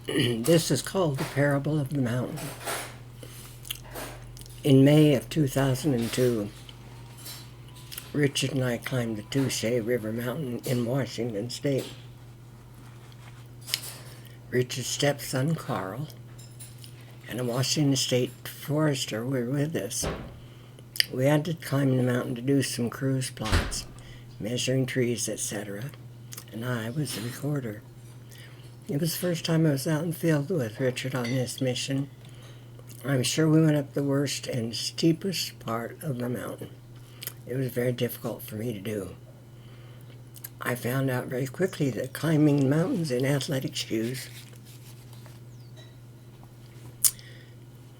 This is called the Parable of the Mountain. In May of 2002, Richard and I climbed the Touche River Mountain in Washington State. Richard's stepson, Carl, and a Washington State forester were with us. We had to climb the mountain to do some cruise plots, measuring trees, etc., and I was the recorder. It was the first time I was out in the field with Richard on this mission. I'm sure we went up the worst and steepest part of the mountain. It was very difficult for me to do. I found out very quickly that climbing mountains in athletic shoes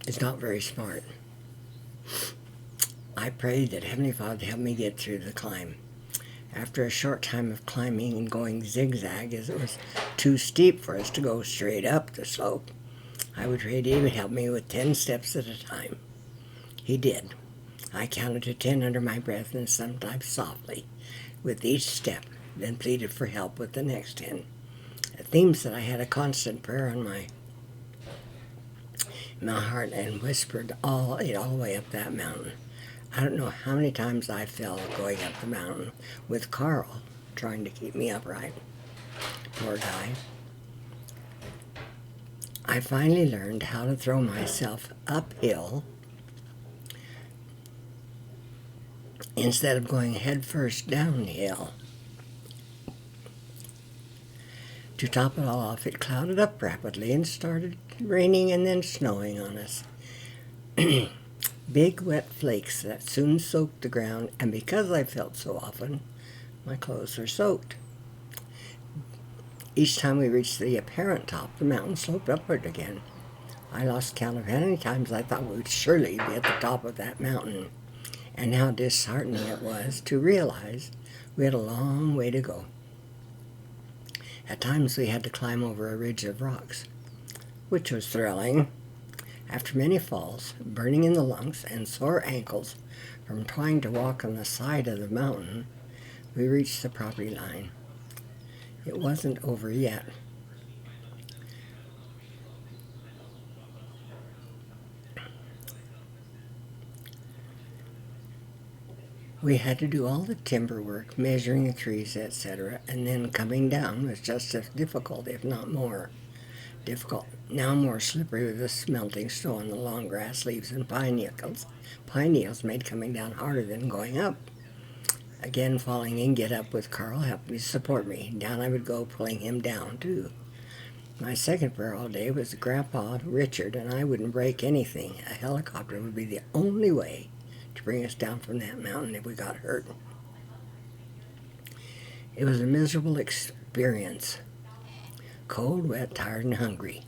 is not very smart. I prayed that Heavenly Father help me get through the climb. After a short time of climbing and going zigzag, as it was too steep for us to go straight up the slope, I would pray he would help me with 10 steps at a time. He did. I counted to 10 under my breath and sometimes softly with each step, then pleaded for help with the next 10. It seems that I had a constant prayer on my heart and whispered all the way up that mountain. I don't know how many times I fell going up the mountain with Carl trying to keep me upright. Poor guy. I finally learned how to throw myself uphill instead of going headfirst downhill. To top it all off, it clouded up rapidly and started raining and then snowing on us. Big wet flakes that soon soaked the ground, and because I felt so often, my clothes were soaked. Each time we reached the apparent top, the mountain sloped upward again. I lost count of how many times I thought we would surely be at the top of that mountain, and how disheartening it was to realize we had a long way to go. At times we had to climb over a ridge of rocks, which was thrilling. After many falls, burning in the lungs, and sore ankles from trying to walk on the side of the mountain, we reached the property line. It wasn't over yet. We had to do all the timber work, measuring the trees, etc., and then coming down was just as difficult, if not more difficult. Now more slippery with the smelting snow on the long grass leaves and pine needles. Pine needles made coming down harder than going up. Again, falling in, get up with Carl helped me support me. Down I would go, pulling him down, too. My second prayer all day was that Grandpa, Richard, and I wouldn't break anything. A helicopter would be the only way to bring us down from that mountain if we got hurt. It was a miserable experience. Cold, wet, tired, and hungry.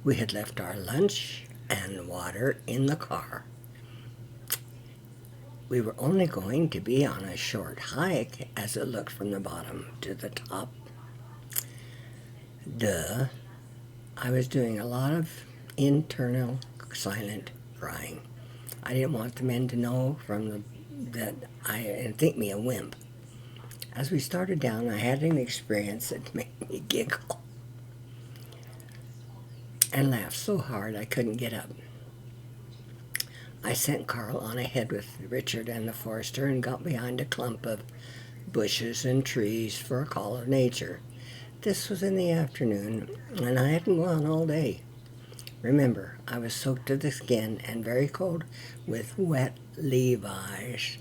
We had left our lunch and water in the car. We were only going to be on a short hike as it looked from the bottom to the top. I was doing a lot of internal silent crying. I didn't want the men to know and think me a wimp. As we started down, I had an experience that made me giggle and laugh so hard I couldn't get up. I sent Carl on ahead with Richard and the forester and got behind a clump of bushes and trees for a call of nature. This was in the afternoon, and I hadn't gone all day. Remember, I was soaked to the skin and very cold with wet Levi's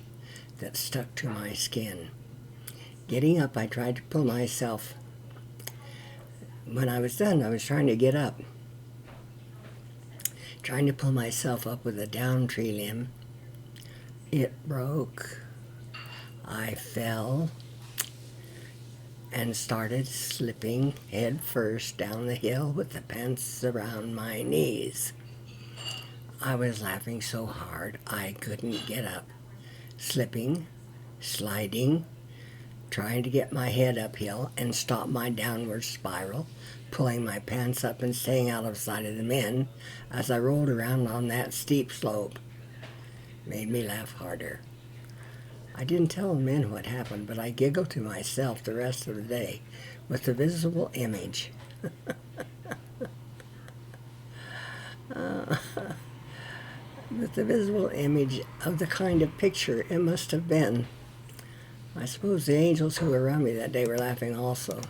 that stuck to my skin. Getting up, I tried to pull myself. When I was done, I was trying to get up. Trying to pull myself up with a down tree limb. It broke. I fell and started slipping head first down the hill with the pants around my knees. I was laughing so hard I couldn't get up. Slipping, sliding, trying to get my head uphill and stop my downward spiral, pulling my pants up and staying out of sight of the men as I rolled around on that steep slope. Made me laugh harder. I didn't tell the men what happened, but I giggled to myself the rest of the day with the visible image with the visible image of the kind of picture it must have been. I suppose the angels who were around me that day were laughing also.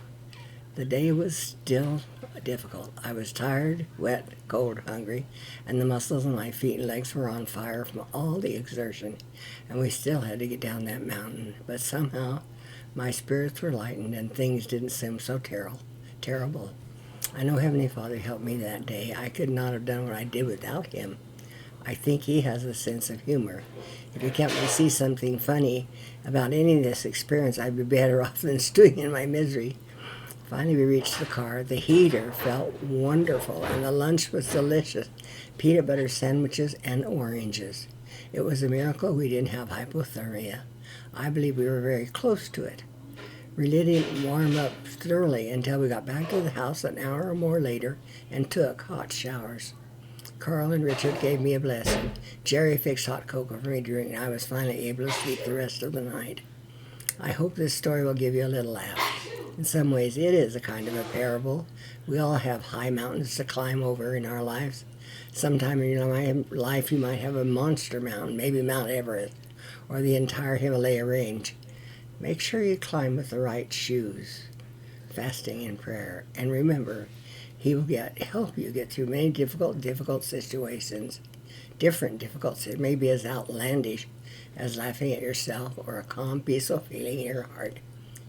The day was still difficult. I was tired, wet, cold, hungry, and the muscles in my feet and legs were on fire from all the exertion, and we still had to get down that mountain. But somehow my spirits were lightened and things didn't seem so terrible. I know Heavenly Father helped me that day. I could not have done what I did without Him. I think He has a sense of humor. If He kept me see something funny about any of this experience, I'd be better off than stewing in my misery. Finally, we reached the car. The heater felt wonderful, and the lunch was delicious. Peanut butter sandwiches and oranges. It was a miracle we didn't have hypothermia. I believe we were very close to it. We didn't warm up thoroughly until we got back to the house an hour or more later and took hot showers. Carl and Richard gave me a blessing. Jerry fixed hot cocoa for me to drink, and I was finally able to sleep the rest of the night. I hope this story will give you a little laugh. In some ways, it is a kind of a parable. We all have high mountains to climb over in our lives. Sometime in your life, you might have a monster mountain, maybe Mount Everest, or the entire Himalaya range. Make sure you climb with the right shoes, fasting and prayer. And remember, He will help you get through many difficult situations. Different difficulties may be as outlandish as laughing at yourself or a calm, peaceful feeling in your heart.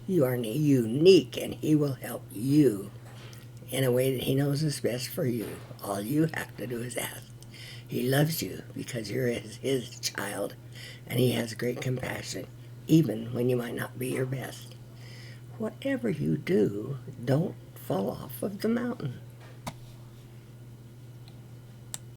You are unique, and He will help you in a way that He knows is best for you. All you have to do is ask. He loves you because you're His child, and He has great compassion, even when you might not be your best. Whatever you do, don't fall off of the mountain.